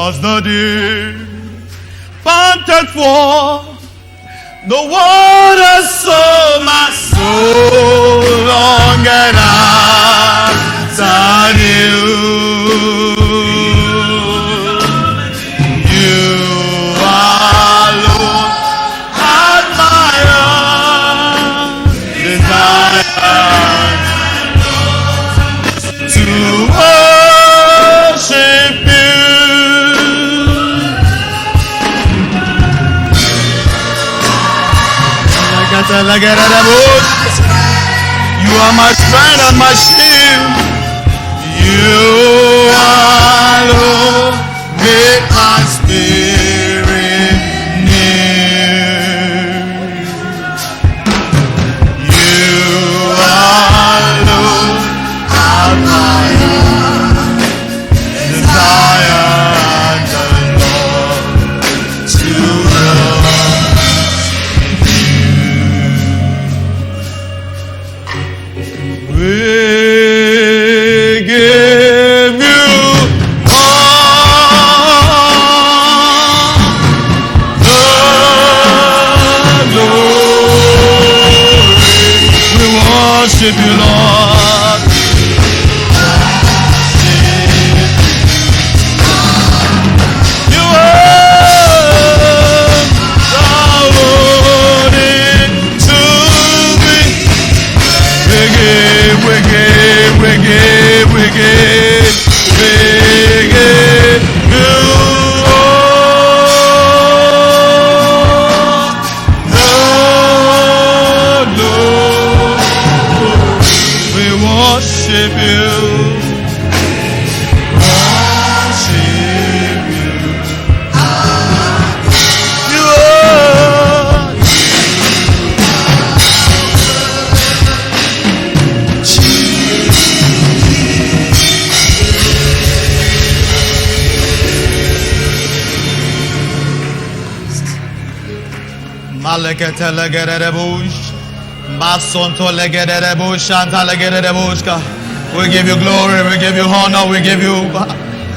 'cause the deep panted for the waters, so my soul longed after you. You alone had my heart desire to worship you. You are my strength and my shield. You alone make my spirit near. You alone are my desire, the Lord, to we give you all the glory. We worship you, Lord. You are the to me. We give you all the Lord. We worship you. Worship you. You are we give you glory, we give you honor, we give you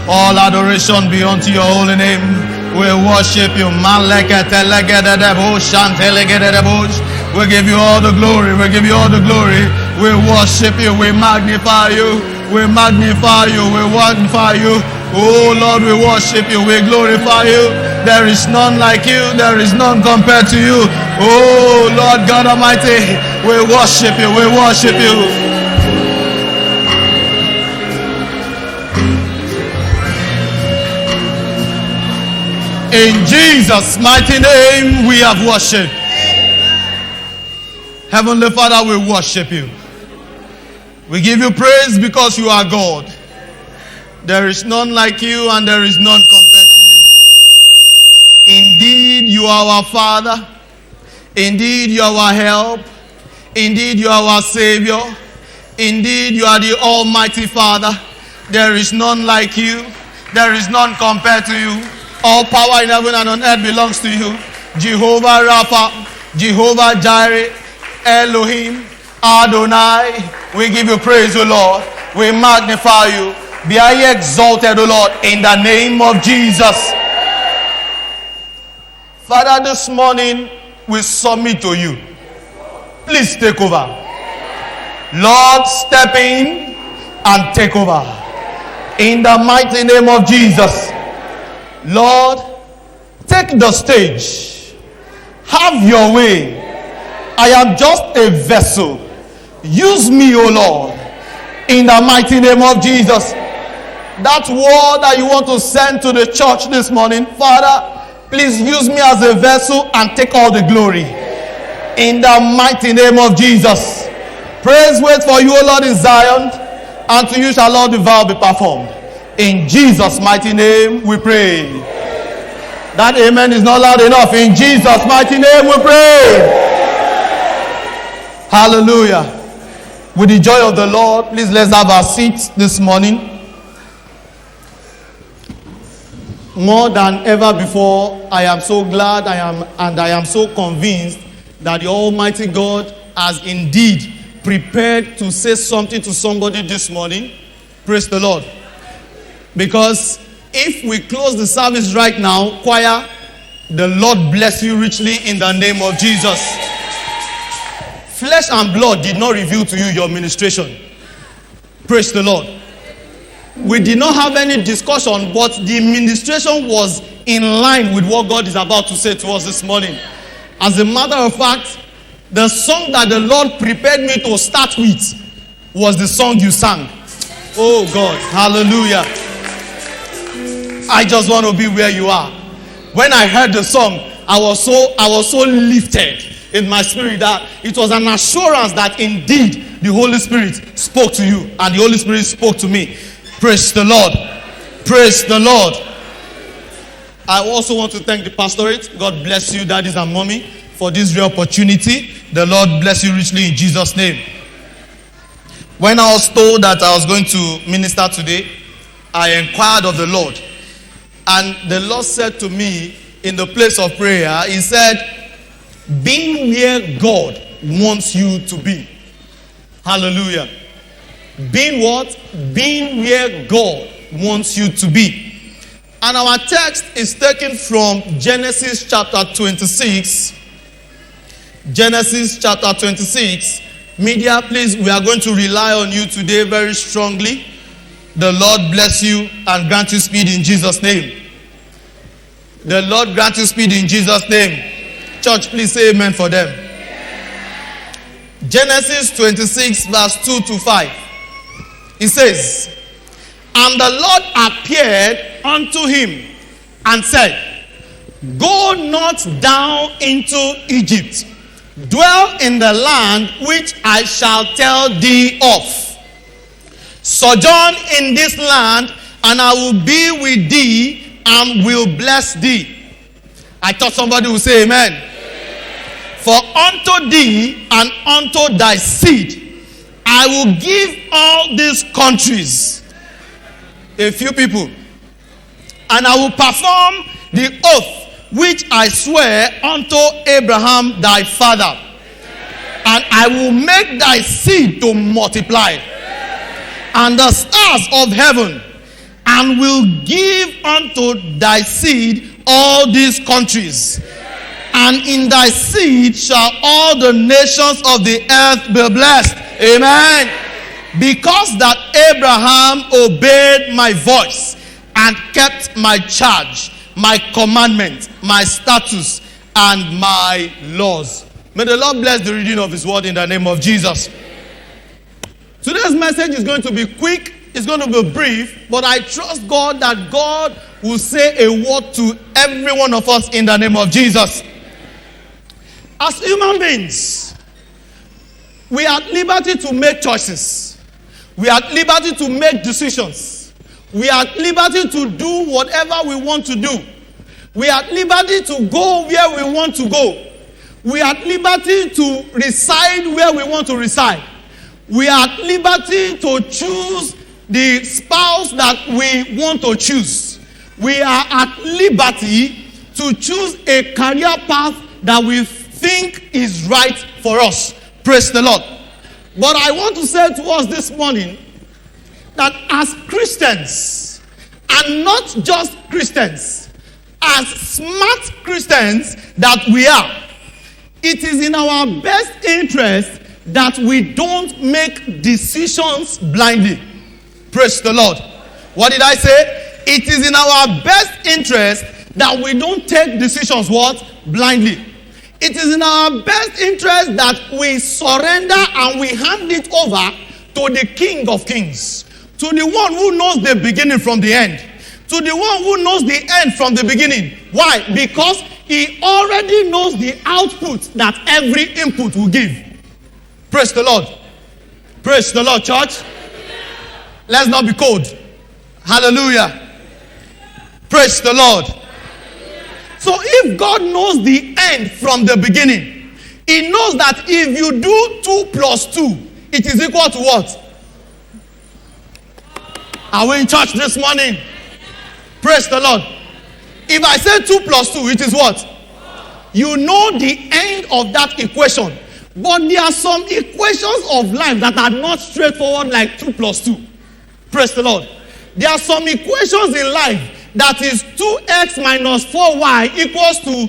all adoration be unto your holy name. We worship you. We give you all the glory, we give you all the glory. We worship you, we magnify you, we magnify you, we magnify you. Oh Lord, we worship you, we glorify you. There is none like you, there is none compared to you. Oh Lord God Almighty, we worship you, we worship you. In Jesus' mighty name we have worshipped. Heavenly Father, we worship you. We give you praise because you are God. There is none like you and there is none compared to you. Indeed, you are our Father. Indeed, you are our help. Indeed, you are our Savior. Indeed, you are the Almighty Father. There is none like you. There is none compared to you. All power in heaven and on earth belongs to you. Jehovah Rapha, Jehovah Jireh, Elohim, Adonai. We give you praise, O Lord. We magnify you. Be I exalted, O Lord, in the name of Jesus. Father, this morning we submit to you. Please take over. Lord, step in and take over. In the mighty name of Jesus. Lord, take the stage. Have your way. I am just a vessel. Use me, O Lord. In the mighty name of Jesus. That word that you want to send to the church this morning, Father, please use me as a vessel and take all the glory. In the mighty name of Jesus. Praise wait for you, O Lord, in Zion, and to you shall all the vow be performed. In Jesus' mighty name we pray. That amen is not loud enough. In Jesus' mighty name we pray. Hallelujah. With the joy of the Lord, please let's have our seats this morning. More than ever before, I am so glad I am so convinced that the Almighty God has indeed prepared to say something to somebody this morning. Praise the Lord. Because If we close the service right now, choir, the Lord bless you richly in the name of Jesus. Flesh and blood did not reveal to you your ministration. Praise the Lord. We did not have any discussion, but the ministration was in line with what God is about to say to us this morning. As a matter of fact, the song that the Lord prepared me to start with was the song you sang. Oh God, hallelujah. I just want to be where you are. When I heard the song, I was so lifted in my spirit that it was an assurance that indeed the Holy Spirit spoke to you and the Holy Spirit spoke to me. Praise the Lord. Praise the Lord. I also want to thank the pastorate. God bless you, daddies and mommy, for this rare opportunity. The Lord bless you richly in Jesus' name. When I was told that I was going to minister today, I inquired of the Lord. And the Lord said to me in the place of prayer, He said, being where God wants you to be. Hallelujah. Being what? Being where God wants you to be. And our text is taken from Genesis chapter 26. Genesis chapter 26. Media, please, we are going to rely on you today very strongly. The Lord bless you and grant you speed in Jesus' name. The Lord grant you speed in Jesus' name. Church, please say amen for them. Genesis 26 verse 2 to 5. It says, and the Lord appeared unto him and said, go not down into Egypt. Dwell in the land which I shall tell thee of. Sojourn in this land, and I will be with thee and will bless thee. I thought somebody would say amen. For unto thee and unto thy seed I will give all these countries. A few people. And I will perform the oath which I swear unto Abraham thy father. And I will make thy seed to multiply. And the stars of heaven, and will give unto thy seed all these countries. And in thy seed shall all the nations of the earth be blessed. Amen. Because that Abraham obeyed my voice and kept my charge, my commandment, my statutes, and my laws. May the Lord bless the reading of his word in the name of Jesus. Today's message is going to be quick. It's going to be brief, but I trust God that God will say a word to every one of us in the name of Jesus. As human beings, we are at liberty to make choices. We are at liberty to make decisions. We are at liberty to do whatever we want to do. We are at liberty to go where we want to go. We are at liberty to reside where we want to reside. We are at liberty to choose the spouse that we want to choose. We are at liberty to choose a career path that we think is right for us. Praise the Lord. But I want to say to us this morning that as Christians, and not just Christians, as smart Christians that we are, it is in our best interest that we don't make decisions blindly. Praise the Lord. What did I say? It is in our best interest that we don't take decisions what? Blindly. It is in our best interest that we surrender and we hand it over to the King of Kings, to the one who knows the beginning from the end, to the one who knows the end from the beginning. Why? Because he already knows the output that every input will give. Praise the Lord. Praise the Lord, church. Let's not be cold. Hallelujah. Praise the Lord. So if God knows the end from the beginning, he knows that if you do 2 plus 2, it is equal to what? Are we in church this morning? Praise the Lord. If I say 2 plus 2, it is what? You know the end of that equation. But there are some equations of life that are not straightforward like 2 plus 2. Praise the Lord. There are some equations in life that is 2x minus 4y equals to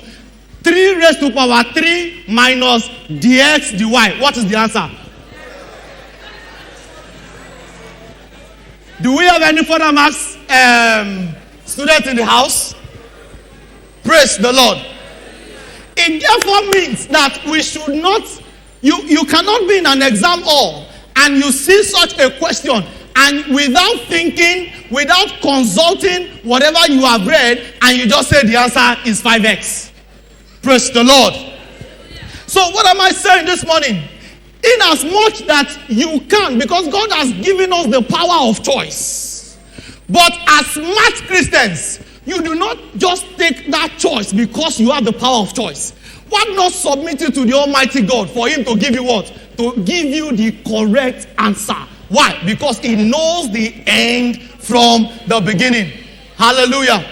3 raised to power 3 minus dx dy. What is the answer? Do we have any further maths students in the house? Praise the Lord. It therefore means that we should not, you cannot be in an exam hall and you see such a question and without thinking, without consulting whatever you have read, and you just say the answer is 5x. Praise the Lord. So what am I saying this morning? In as much that you can, because God has given us the power of choice. But as smart Christians, you do not just take that choice because you have the power of choice. Why not submit it to the Almighty God for Him to give you what? To give you the correct answer. Why? Because He knows the end from the beginning. Hallelujah.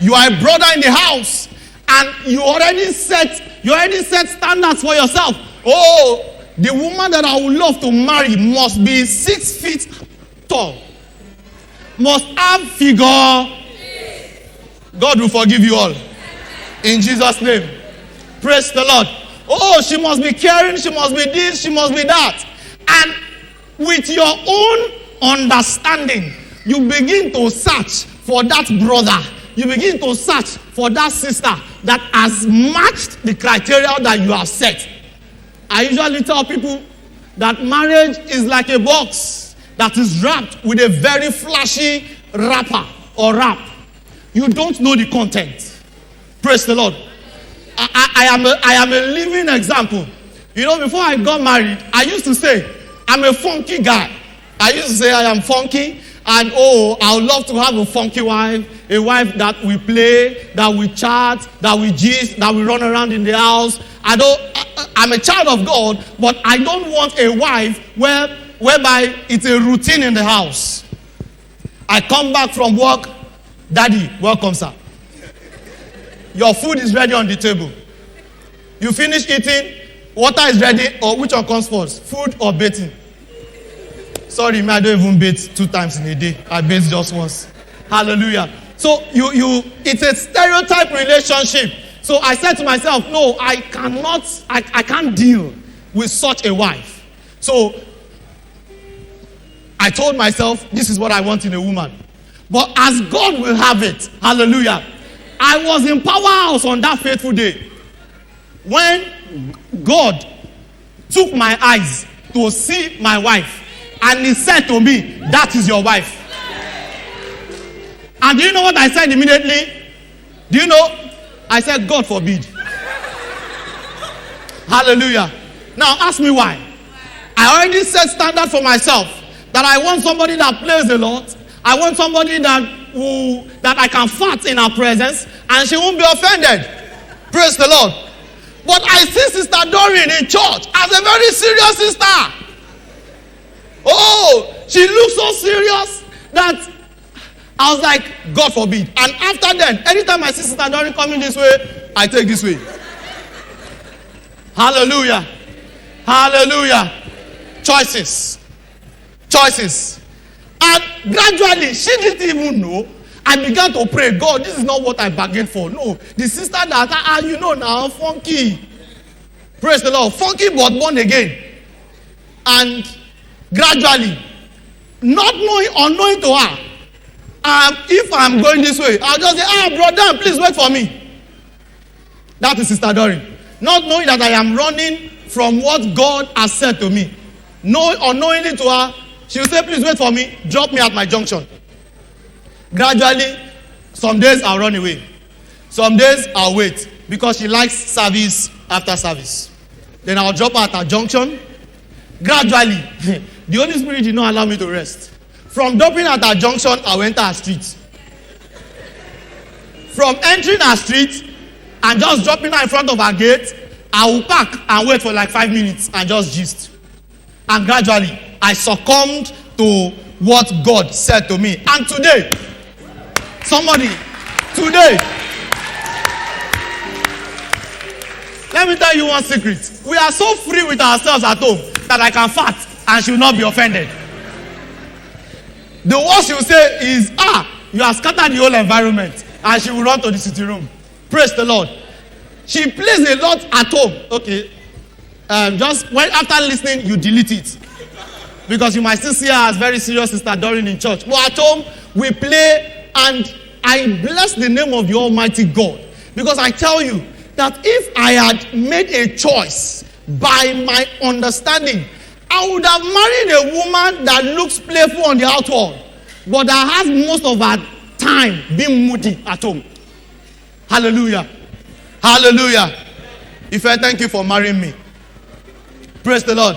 You are a brother in the house and you already set standards for yourself. Oh, the woman that I would love to marry must be 6 feet tall. Must have figure. God will forgive you all. In Jesus' name. Praise the Lord. Oh, she must be caring. She must be this. She must be that. And with your own understanding, you begin to search for that brother. You begin to search for that sister that has matched the criteria that you have set. I usually tell people that marriage is like a box that is wrapped with a very flashy wrapper or wrap. You don't know the content. Praise the Lord. I am a living example. You know, before I got married, I used to say, I'm a funky guy. I used to say I am funky. And I would love to have a funky wife. A wife that we play, that we chat, that we gist, that we run around in the house. I'm a child of God, but I don't want a wife whereby it's a routine in the house. I come back from work, Daddy, welcome, sir. Your food is ready on the table. You finish eating, water is ready, or which one comes first? Food or bathing? Sorry, I don't even bathe 2 times in a day. I bathe just once. Hallelujah. So it's a stereotype relationship. So I said to myself, no, I can't deal with such a wife. So I told myself, this is what I want in a woman. But as God will have it, hallelujah, I was in Powerhouse on that faithful day when God took my eyes to see my wife, and He said to me, that is your wife. And do you know what I said immediately? Do you know? I said, God forbid. Hallelujah. Now ask me why. I already set standard for myself that I want somebody that plays a lot. I want somebody that I can fart in her presence and she won't be offended. Praise the Lord. But I see Sister Doreen in church as a very serious sister. Oh, she looks so serious that I was like, God forbid. And after then, anytime I see Sister Doreen coming this way, I take this way. Hallelujah. Hallelujah. Choices. And gradually, she didn't even know. I began to pray, God, this is not what I bargained for. No, the sister that, you know now, funky. Praise the Lord. Funky but born again. And gradually, not knowing or knowing to her, if I'm going this way, I'll just say, brother, please wait for me. That is Sister Doreen. Not knowing that I am running from what God has said to me. Unknowingly to her, she will say, please wait for me, drop me at my junction. Gradually, some days I'll run away. Some days I'll wait because she likes service after service. Then I'll drop her at her junction. Gradually, the Holy Spirit did not allow me to rest. From dropping at her junction, I went to her street. From entering her street and just dropping her in front of her gate, I will park and wait for like 5 minutes and just gist. And gradually, I succumbed to what God said to me. And today, let me tell you one secret. We are so free with ourselves at home that I can fart and she will not be offended. The worst she will say is, you have scattered the whole environment. And she will run to the sitting room. Praise the Lord. She plays a lot at home. Okay. Just when after listening, you delete it. Because you might still see her as very serious sister during in church. But at home, we play, and I bless the name of the Almighty God. Because I tell you that if I had made a choice by my understanding, I would have married a woman that looks playful on the outward, but that has most of her time being moody at home. Hallelujah. Hallelujah. If I thank you for marrying me. Praise the Lord.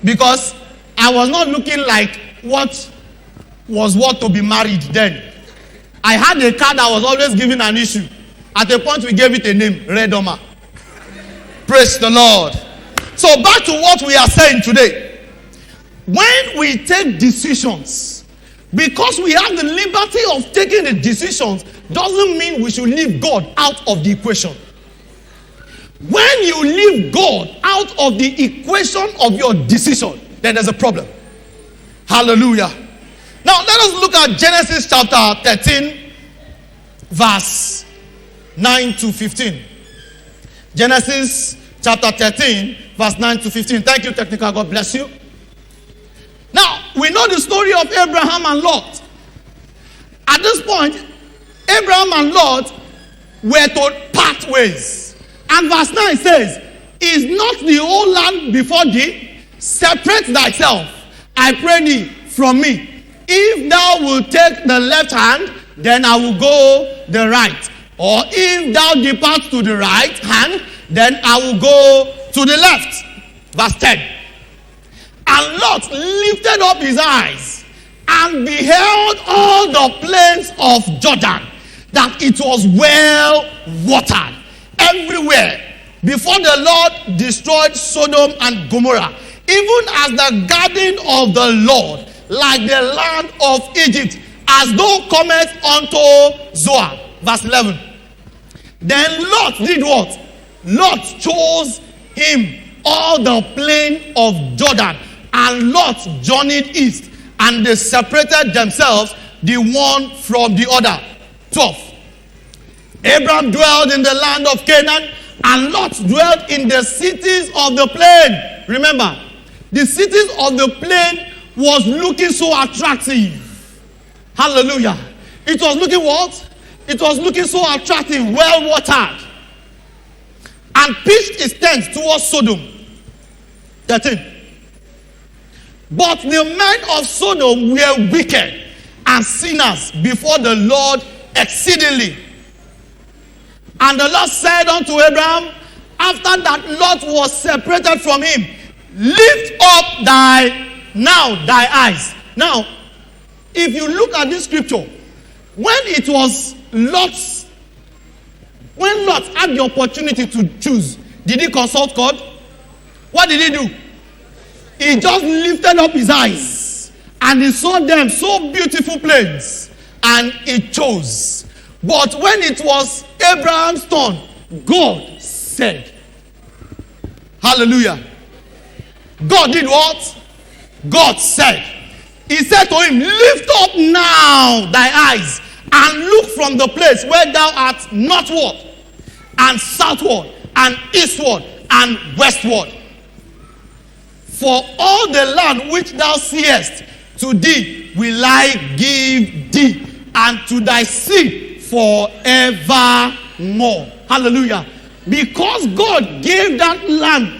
Because I was not looking like what was what to be married then. I had a car that was always giving an issue. At a point we gave it a name, Redoma. Praise the Lord. So back to what we are saying today. When we take decisions, because we have the liberty of taking the decisions, doesn't mean we should leave God out of the equation. When you leave God out of the equation of your decision, then there's a problem. Hallelujah. Now let us look at Genesis chapter 13, verse 9 to 15. Genesis chapter 13, verse 9 to 15. Thank you, technical. God bless you. Now, we know the story of Abraham and Lot. At this point, Abraham and Lot were to part ways. And verse 9 says, is not the whole land before thee? Separate thyself, I pray thee, from me. If thou wilt take the left hand, then I will go the right. Or if thou depart to the right hand, then I will go to the left. Verse 10. And Lot lifted up his eyes and beheld all the plains of Jordan, that it was well watered everywhere, before the Lord destroyed Sodom and Gomorrah, even as the garden of the Lord, like the land of Egypt, as though cometh unto Zoar. Verse 11. Then Lot did what? Lot chose him all the plain of Jordan, and Lot journeyed east, and they separated themselves the one from the other. 12. Abraham dwelled in the land of Canaan, and Lot dwelt in the cities of the plain. Remember, the cities of the plain was looking so attractive. Hallelujah. It was looking what? It was looking so attractive, well watered. And pitched his tent towards Sodom. 13. But the men of Sodom were wicked and sinners before the Lord exceedingly. And the Lord said unto Abraham, after that Lot was separated from him, lift up thy eyes. Now, if you look at this scripture, when it was Lot's, when Lot had the opportunity to choose, did he consult God? What did he do? He just lifted up his eyes and he saw them so beautiful plains and he chose. But when it was Abraham's turn, God said, hallelujah. God did what? God said. He said to him, lift up now thy eyes and look from the place where thou art northward and southward and eastward and westward. For all the land which thou seest, to thee will I give thee, and to thy seed forevermore. Hallelujah. Because God gave that land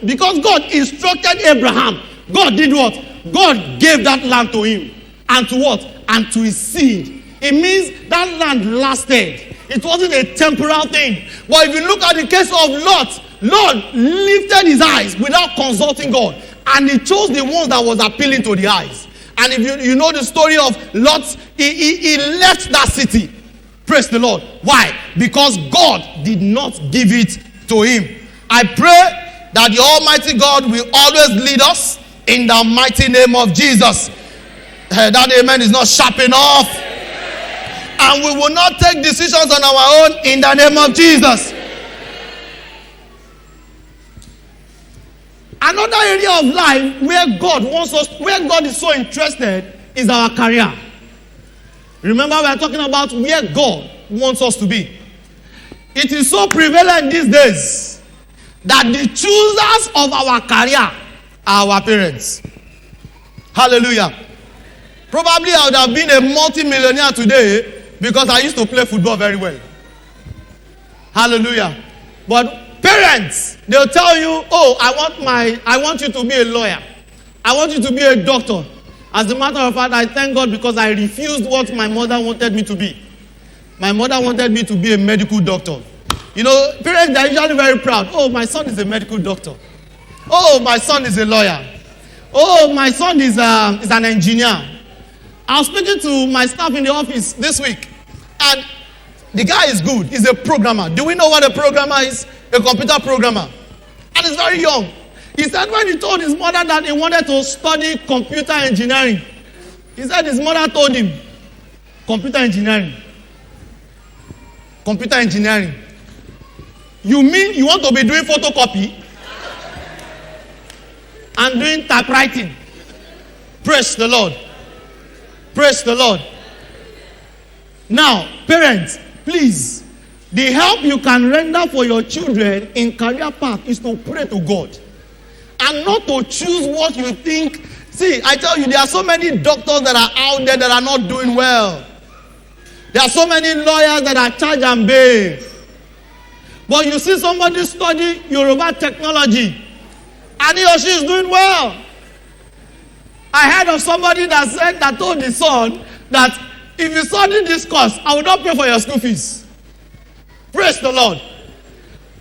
because God instructed Abraham, God did what? God gave that land to him. And to what? And to his seed. It means that land lasted. It wasn't a temporal thing. But if you look at the case of Lot, Lot lifted his eyes without consulting God. And he chose the ones that was appealing to the eyes. And if you know the story of Lot, he left that city. Praise the Lord. Why? Because God did not give it to him. I pray that the Almighty God will always lead us in the mighty name of Jesus. That amen is not sharp enough. And we will not take decisions on our own in the name of Jesus. Another area of life where God wants us, where God is so interested, is our career. Remember, we are talking about where God wants us to be. It is so prevalent these days that the choosers of our career are our parents. Hallelujah. Probably I would have been a multi-millionaire today because I used to play football very well. Hallelujah. But parents, they'll tell you, oh, I want you to be a lawyer. I want you to be a doctor. As a matter of fact, I thank God because I refused what my mother wanted me to be. My mother wanted me to be a medical doctor. You know, parents are usually very proud. Oh, my son is a medical doctor. Oh, my son is a lawyer. Oh, my son is an engineer. I was speaking to my staff in the office this week, and the guy is good. He's a programmer. Do we know what a programmer is? A computer programmer. And he's very young. He said when he told his mother that he wanted to study computer engineering, he said his mother told him, computer engineering. Computer engineering. You mean you want to be doing photocopy and doing typewriting? Praise the Lord. Praise the Lord. Now, parents, please, the help you can render for your children in career path is to pray to God and not to choose what you think. See, I tell you, there are so many doctors that are out there that are not doing well. There are so many lawyers that are charge and bail. But you see somebody study Yoruba technology and he or she is doing well. I heard of somebody that told the son that if you study this course, I will not pay for your school fees. Praise the Lord.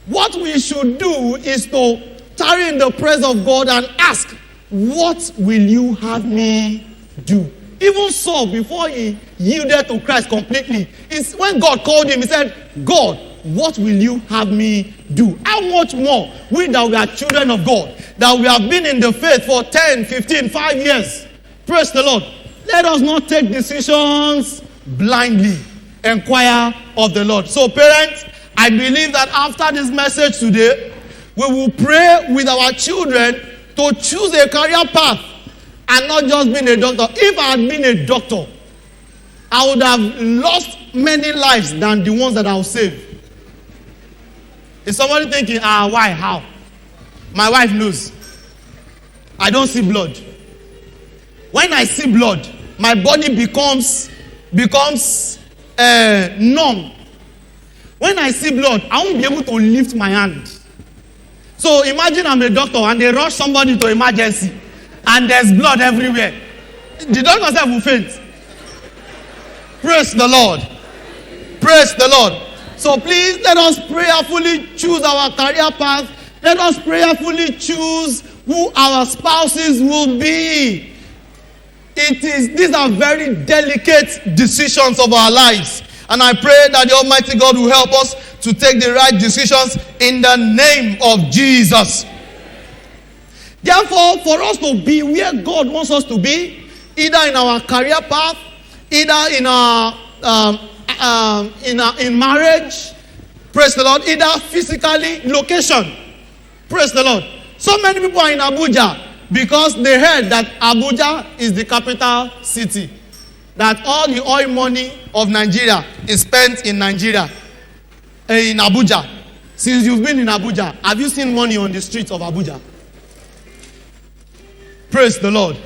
What we should do is to tarry in the presence of God and ask, what will you have me do? Even Saul, before he yielded to Christ completely, when God called him, he said, God, what will you have me do? How much more we that we are children of God, that we have been in the faith for 10, 15, 5 years. Praise the Lord. Let us not take decisions blindly. Inquire of the Lord. So parents, I believe that after this message today, we will pray with our children to choose a career path and not just being a doctor. If I had been a doctor, I would have lost many lives than the ones that I'll save. Is somebody thinking, why, how? My wife knows. I don't see blood. When I see blood, my body becomes numb. When I see blood, I won't be able to lift my hand. So imagine I'm a doctor and they rush somebody to emergency and there's blood everywhere. The doctor said will faint. Praise the Lord. Praise the Lord. So please let us prayerfully choose our career path. Let us prayerfully choose who our spouses will be. These are very delicate decisions of our lives. And I pray that the Almighty God will help us to take the right decisions in the name of Jesus. Therefore, for us to be where God wants us to be, either in our career path, either in in marriage, praise the Lord, either physically, location, praise the Lord. So many people are in Abuja because they heard that Abuja is the capital city, that all the oil money of Nigeria is spent in Nigeria, in Abuja. Since you've been in Abuja, have you seen money on the streets of Abuja? Praise the Lord.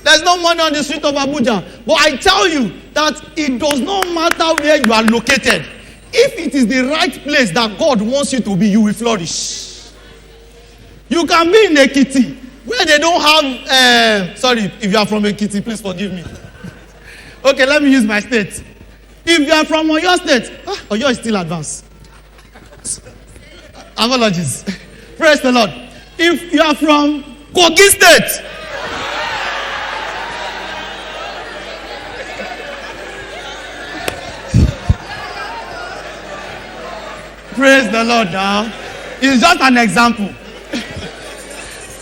There's no money on the street of Abuja. But I tell you that it does not matter where you are located. If it is the right place that God wants you to be, you will flourish. You can be in Ekiti, where they don't have... sorry, if you are from Ekiti, please forgive me. Okay, let me use my state. If you are from Oyo State, Oyo is still advanced. Apologies. Praise the Lord. If you are from Kogi State, praise the Lord now. It's just an example.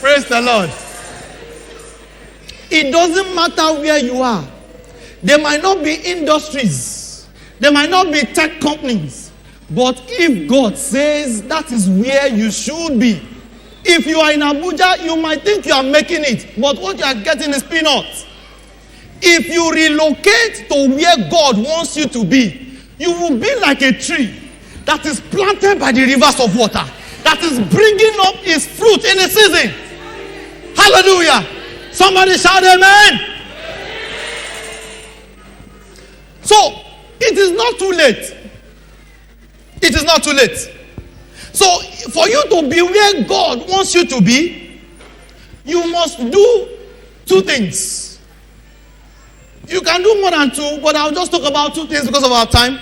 Praise the Lord. It doesn't matter where you are. There might not be industries. There might not be tech companies. But if God says that is where you should be. If you are in Abuja, you might think you are making it. But what you are getting is peanuts. If you relocate to where God wants you to be, you will be like a tree that is planted by the rivers of water, that is bringing up its fruit in a season. Hallelujah. Somebody shout amen. So, it is not too late. It is not too late. So, for you to be where God wants you to be, you must do two things. You can do more than two, but I'll just talk about two things because of our time.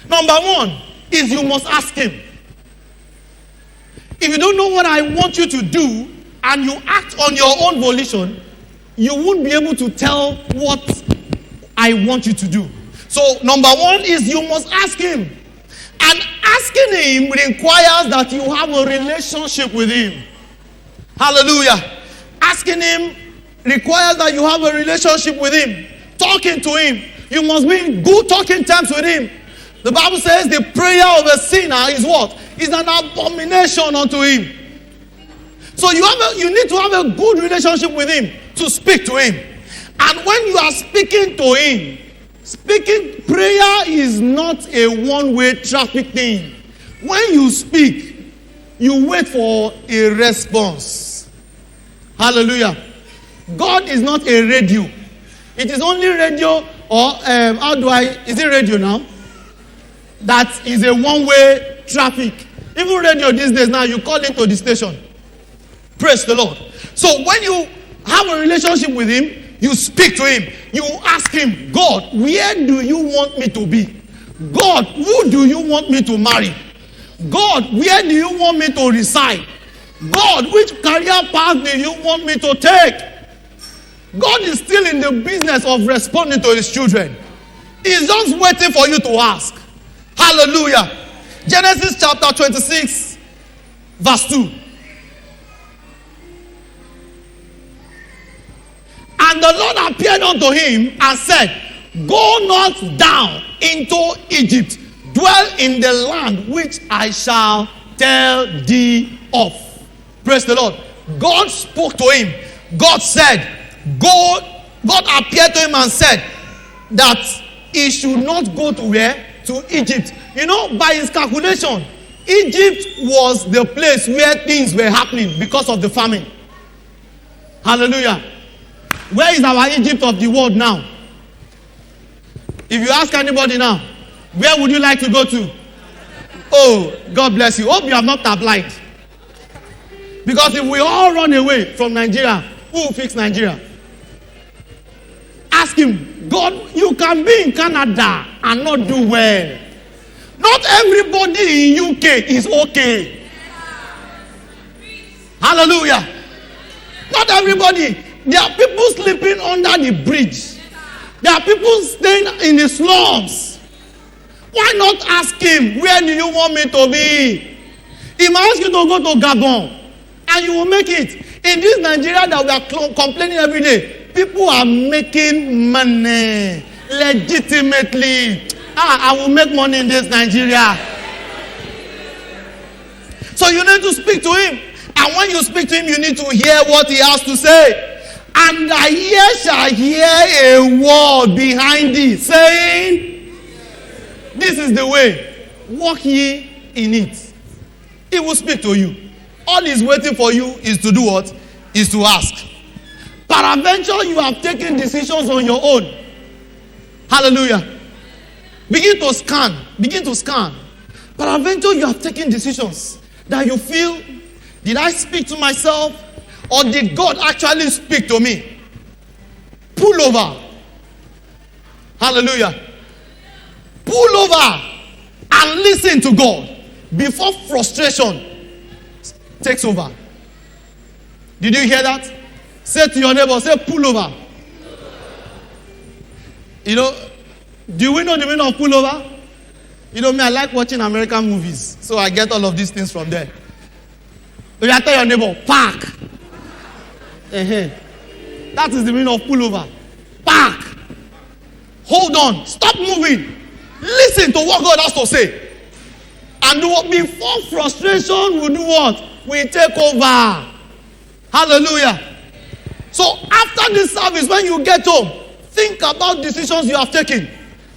Number one is you must ask him. If you don't know what I want you to do and you act on your own volition, you won't be able to tell what I want you to do. So, number one is you must ask him. And asking him requires that you have a relationship with him. Hallelujah. Asking him requires that you have a relationship with him. Talking to him. You must be in good talking terms with him. The Bible says the prayer of a sinner is what? Is an abomination unto him. So you need to have a good relationship with him to speak to him. And when you are speaking to him, prayer is not a one-way traffic thing. When you speak, you wait for a response. Hallelujah. God is not a radio. It is only radio, or is it radio now? That is a one-way traffic. Even radio these days now, you call into the station. Praise the Lord. So when you have a relationship with him, you speak to him. You ask him, God, where do you want me to be? God, who do you want me to marry? God, where do you want me to reside? God, which career path do you want me to take? God is still in the business of responding to his children. He's just waiting for you to ask. Hallelujah. Genesis chapter 26, verse 2. And the Lord appeared unto him and said, go not down into Egypt, dwell in the land which I shall tell thee of. Praise the Lord. God spoke to him. God said, go. God appeared to him and said that he should not go to where? To Egypt. You know, by his calculation, Egypt was the place where things were happening because of the famine. Hallelujah. Where is our Egypt of the world now? If you ask anybody now, where would you like to go to? Oh, God bless you. Hope you have not applied. Because if we all run away from Nigeria, who will fix Nigeria? Ask him, God, you can be in Canada and not do well. Not everybody in UK is okay. Hallelujah. Not everybody. There are people sleeping under the bridge. There are people staying in the slums. Why not ask him, where do you want me to be? He might ask you to go to Gabon, and you will make it. In this Nigeria that we are complaining every day, people are making money legitimately. I will make money in this Nigeria. So you need to speak to him. And when you speak to him, you need to hear what he has to say. And thy ear shall hear a word behind thee, saying, this is the way, walk ye in it. He will speak to you. All he's waiting for you is to do what? Is to ask. Peradventure, you have taken decisions on your own. Hallelujah. Begin to scan. Begin to scan. Peradventure, you have taken decisions that you feel, did I speak to myself? Or did God actually speak to me? Pull over. Hallelujah. Pull over and listen to God before frustration takes over. Did you hear that? Say to your neighbor, say pull over. You know, do we know the meaning of pull over? You know me, I like watching American movies. So I get all of these things from there. You tell your neighbor, park. That is the meaning of pull over. Park. Hold on. Stop moving. Listen to what God has to say. And do what? Before frustration will do what? We take over. Hallelujah. So after this service, when you get home, Think about decisions you have taken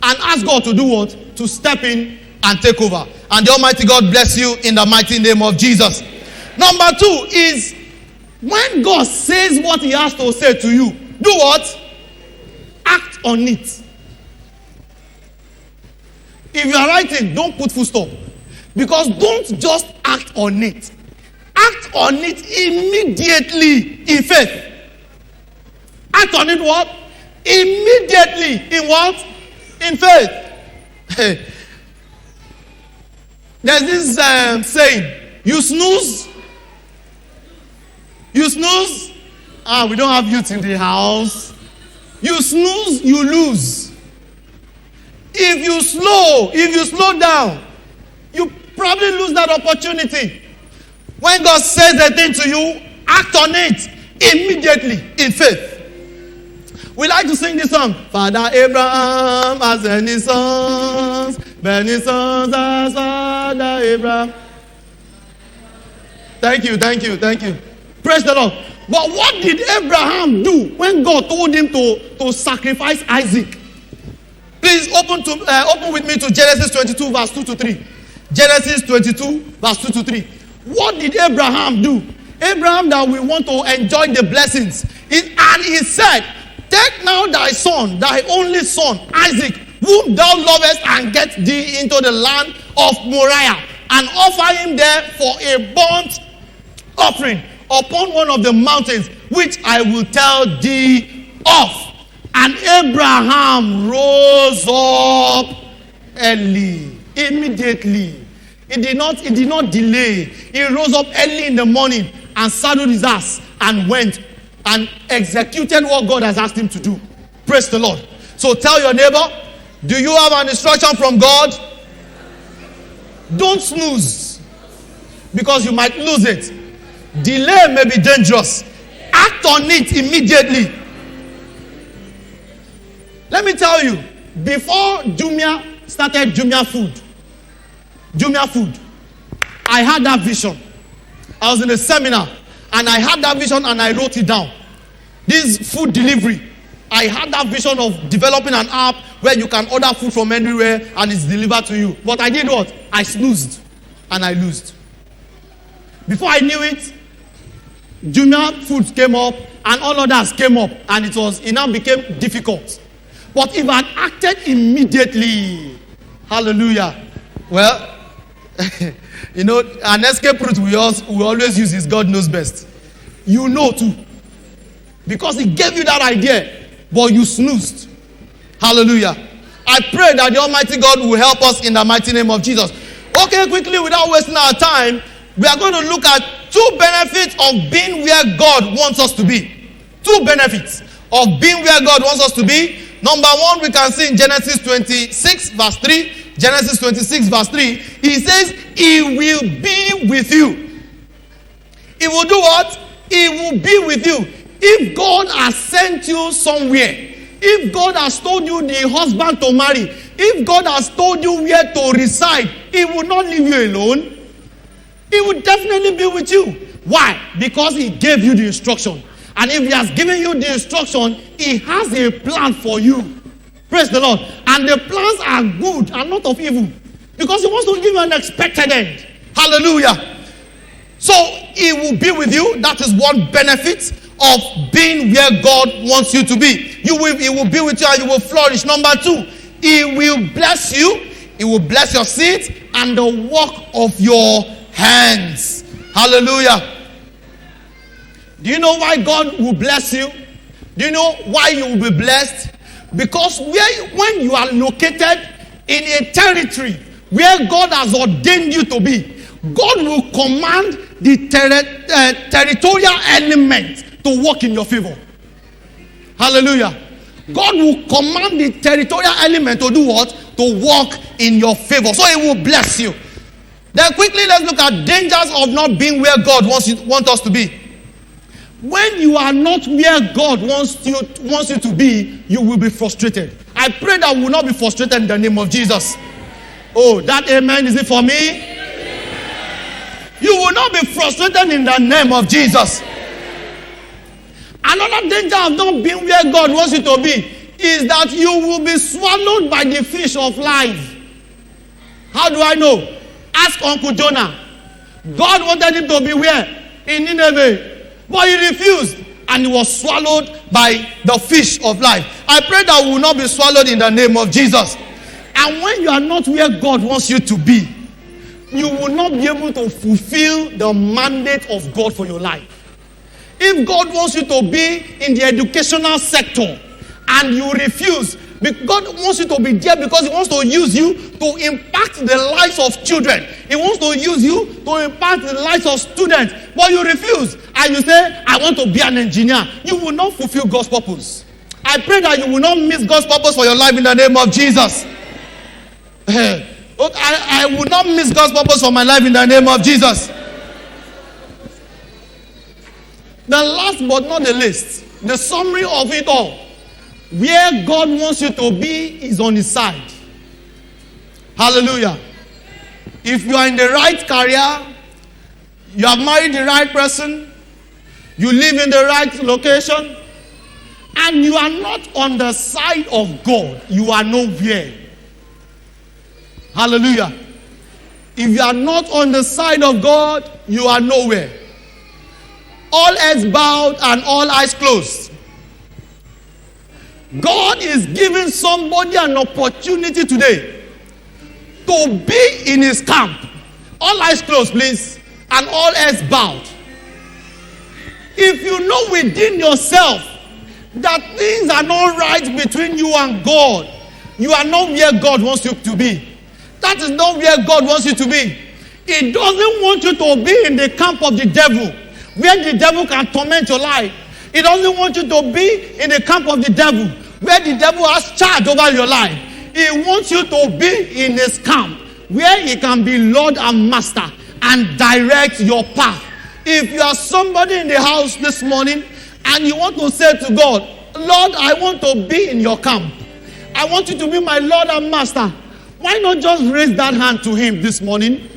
and ask God to do what? To step in and take over. And the Almighty God bless you in the mighty name of Jesus. Number 2 is when God says what he has to say to you, do what? Act on it. If you are writing, don't put full stop. Because don't just act on it. Act on it immediately in faith. Act on it what? Immediately. In what? In faith. There's this saying, you snooze. You snooze. We don't have youth in the house. You snooze, you lose. If you slow down, you probably lose that opportunity. When God says a thing to you, act on it immediately in faith. We like to sing this song. Father Abraham has many sons as Father Abraham. Thank you. Praise the Lord. But what did Abraham do when God told him to sacrifice Isaac? Please open with me to Genesis 22 verse 2 to 3. Genesis 22 verse 2 to 3. What did Abraham do? Abraham that we want to enjoy the blessings. And he said, take now thy son, thy only son, Isaac, whom thou lovest, and get thee into the land of Moriah, and offer him there for a burnt offering upon one of the mountains, which I will tell thee of. And Abraham rose up early, immediately. He did not delay. He rose up early in the morning and saddled his ass and went and executed what God has asked him to do. Praise the Lord. So tell your neighbor, do you have an instruction from God? Don't snooze, because you might lose it. Delay may be dangerous. Act on it immediately. Let me tell you, before Jumia started Jumia Food, I had that vision. I was in a seminar and I had that vision and I wrote it down. This food delivery, I had that vision of developing an app where you can order food from anywhere and it's delivered to you. But I did what? I snoozed and I lost. Before I knew it, Jumia Food came up and all others came up, and it now became difficult. But if I acted immediately, hallelujah, well, an escape route we always use is God knows best. You know too. Because he gave you that idea, but you snoozed. Hallelujah. I pray that the Almighty God will help us in the mighty name of Jesus. Okay, quickly, without wasting our time, we are going to look at 2 benefits of being where God wants us to be. 2 benefits of being where God wants us to be. Number 1, we can see in Genesis 26 verse 3. Genesis 26 verse 3. He says, he will be with you. He will do what? He will be with you. If God has sent you somewhere, if God has told you the husband to marry, if God has told you where to reside, he will not leave you alone. He will definitely be with you. Why? Because he gave you the instruction. And if he has given you the instruction, he has a plan for you. Praise the Lord. And the plans are good and not of evil. Because he wants to give you an expected end. Hallelujah. So he will be with you. That is one benefit of being where God wants you to be. He will be with you and you will flourish. Number 2, he will bless you. He will bless your seed and the work of your hands. Hallelujah. Do you know why God will bless you? Do you know why you will be blessed? Because when you are located in a territory where God has ordained you to be, God will command the territorial element to work in your favor. Hallelujah. God will command the territorial element to do what? To work in your favor. So he will bless you. Then quickly, let's look at dangers of not being where God wants us to be. When you are not where God wants you to be, you will be frustrated. I pray that we will not be frustrated in the name of Jesus. Oh, that amen, is it for me? You will not be frustrated in the name of Jesus. Another danger of not being where God wants you to be is that you will be swallowed by the fish of life. How do I know? Ask Uncle Jonah. God wanted him to be where? In Nineveh. But he refused. And he was swallowed by the fish of life. I pray that we will not be swallowed in the name of Jesus. And when you are not where God wants you to be, you will not be able to fulfill the mandate of God for your life. If God wants you to be in the educational sector and you refuse, God wants you to be there because he wants to use you to impact the lives of children. He wants to use you to impact the lives of students. But you refuse and you say, I want to be an engineer. You will not fulfill God's purpose. I pray that you will not miss God's purpose for your life in the name of Jesus. I will not miss God's purpose for my life in the name of Jesus. The last but not the least, the summary of it all. Where God wants you to be is on his side. Hallelujah. If you are in the right career, you have married the right person, you live in the right location, and you are not on the side of God, you are nowhere. Hallelujah. If you are not on the side of God, you are nowhere. All heads bowed and all eyes closed. God is giving somebody an opportunity today to be in his camp. All eyes closed, please, and all heads bowed. If you know within yourself that things are not right between you and God, you are not where God wants you to be. That is not where God wants you to be. He doesn't want you to be in the camp of the devil, where the devil can torment your life. He doesn't want you to be in the camp of the devil, where the devil has charge over your life. He wants you to be in his camp, where he can be Lord and Master and direct your path. If you are somebody in the house this morning and you want to say to God, Lord, I want to be in your camp. I want you to be my Lord and Master. Why not just raise that hand to him this morning?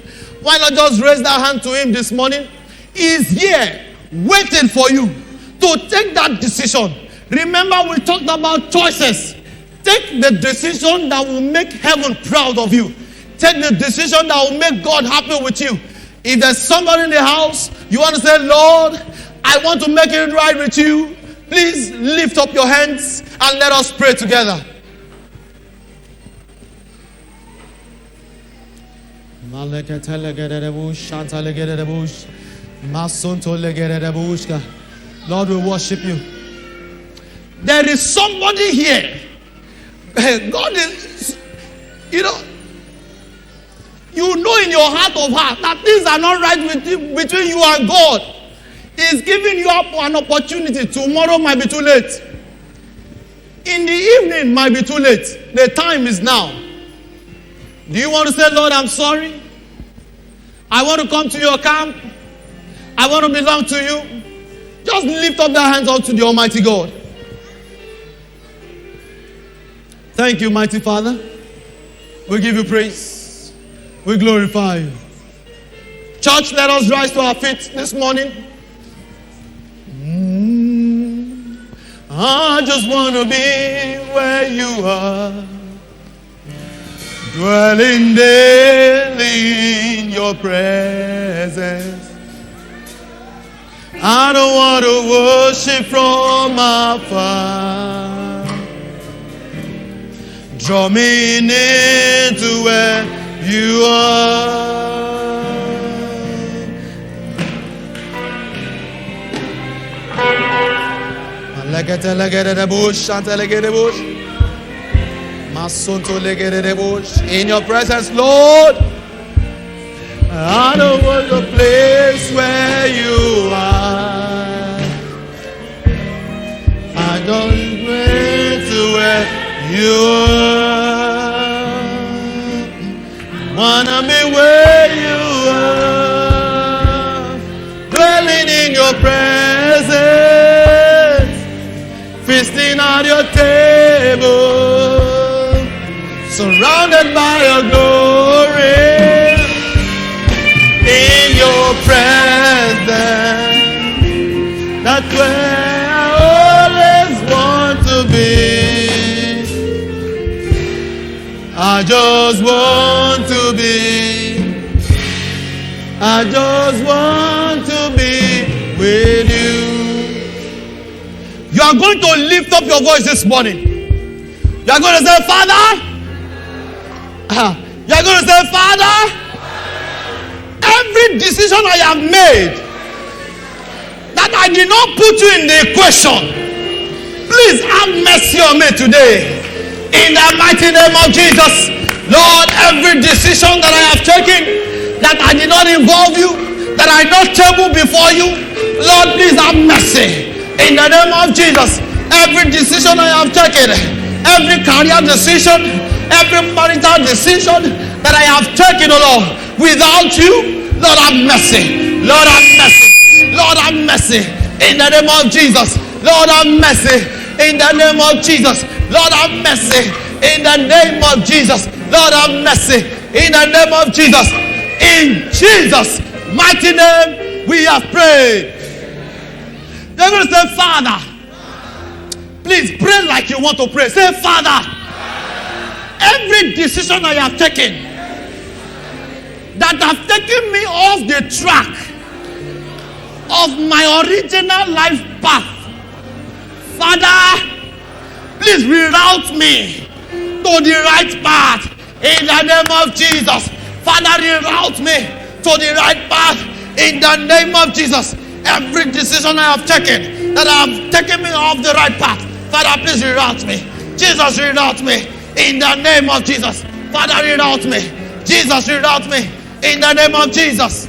Why not just raise that hand to him this morning? He is here waiting for you to take that decision. Remember, we talked about choices. Take the decision that will make heaven proud of you. Take the decision that will make God happy with you. If there's somebody in the house, you want to say, Lord, I want to make it right with you. Please lift up your hands and let us pray together. Lord, we worship you. There is somebody here. God is, you know in your heart of heart that things are not right between you and God. He's giving you up an opportunity. Tomorrow might be too late. In the evening might be too late. The time is now. Do you want to say, Lord, I'm sorry? I want to come to your camp. I want to belong to you. Just lift up their hands unto the Almighty God. Thank you, mighty Father. We give you praise. We glorify you. Church, let us rise to our feet this morning. I just want to be where you are, dwelling daily in your presence. I don't want to worship from afar. Draw me near to where you are. In your presence, Lord, I don't want the place where you are. I don't want to where you are. Wanna be where you are, dwelling in your presence, feasting at your table, surrounded by your glory. In your presence, that's where I always want to be. just want to be. I just want to be with you. You are going to lift up your voice this morning. You are going to say, Father. You are going to say, Father. Every decision I have made that I did not put you in the equation, please have mercy on me today. In the mighty name of Jesus. Lord, every decision that I have taken that I did not involve you, that I not table before you, Lord, please have mercy. In the name of Jesus. Every decision I have taken, every career decision, every marital decision that I have taken, oh Lord, without you, Lord, have mercy. Lord, have mercy. Lord, have mercy. In the name of Jesus. Lord, have mercy. In the name of Jesus. Lord, have mercy. In the name of Jesus. Lord, have mercy. In the name of Jesus. In Jesus' mighty name, we have prayed. You're going to say, Father. Please pray like you want to pray. Say, Father. Every decision I have taken that have taken me off the track of my original life path, Father, please reroute me to the right path in the name of Jesus. Father, reroute me to the right path in the name of Jesus. Every decision I have taken that have taken me off the right path, Father, please reroute me. Jesus, reroute me in the name of Jesus. Father, reroute me. Jesus, reroute me in the name of Jesus.